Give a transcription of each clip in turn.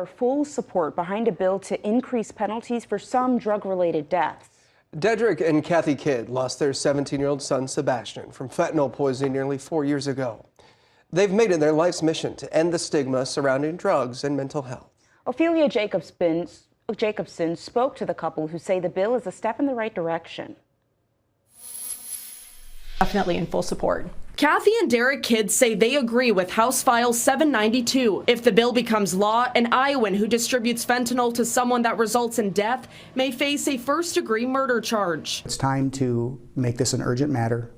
full support behind a bill to increase penalties for some drug-related deaths. Dedrick and Kathy Kidd lost their 17-year-old son, Sebastian, from fentanyl poisoning nearly 4 years ago. They've made it their life's mission to end the stigma surrounding drugs and mental health. Ophelia Jacobson spoke to the couple, who say the bill is a step in the right direction. Definitely in full support. Kathy and Derek Kidd say they agree with House File 792. If the bill becomes law, an Iowan who distributes fentanyl to someone that results in death may face a first-degree murder charge. It's time to make this an urgent matter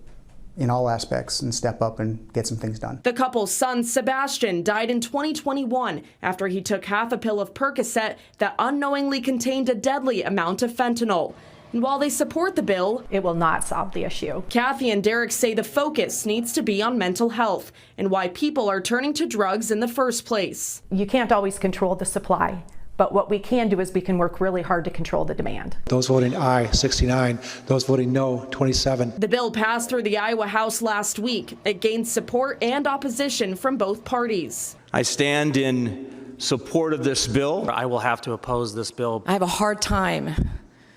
in all aspects and step up and get some things done. The couple's son, Sebastian, died in 2021 after he took half a pill of Percocet that unknowingly contained a deadly amount of fentanyl. And while they support the bill, It will not solve the issue. Kathy and Derek say the focus needs to be on mental health and why people are turning to drugs in the first place. You can't always control the supply, but what we can do is we can work really hard to control the demand. Those voting aye, 69. Those voting no, 27. The bill passed through the Iowa House last week. It gained support and opposition from both parties. I stand in support of this bill. I will have to oppose this bill. I have a hard time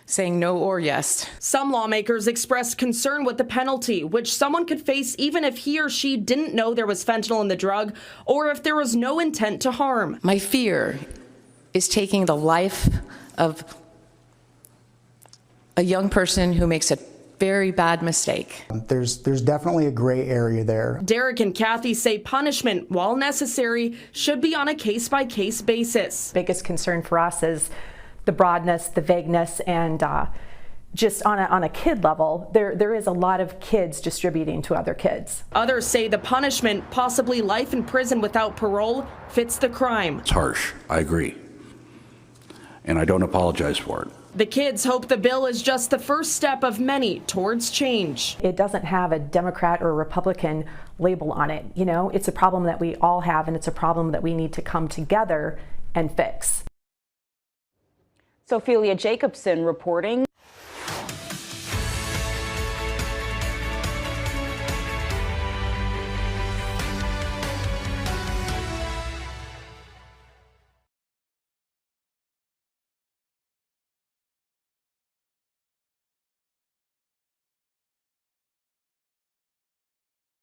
saying no or yes. Some lawmakers expressed concern with the penalty, which someone could face even if he or she didn't know there was fentanyl in the drug or if there was no intent to harm. My fear is taking the life of a young person who makes a very bad mistake. There's definitely a gray area there. Derek and Kathy say punishment, while necessary, should be on a case-by-case basis. Biggest concern for us is the broadness, the vagueness, and just on a kid level, there is a lot of kids distributing to other kids. Others say the punishment, possibly life in prison without parole, fits the crime. It's harsh, I agree, and I don't apologize for it. The kids hope the bill is just the first step of many towards change. It doesn't have a Democrat or a Republican label on it. You know, it's a problem that we all have, and it's a problem that we need to come together and fix. Ophelia Jacobson reporting.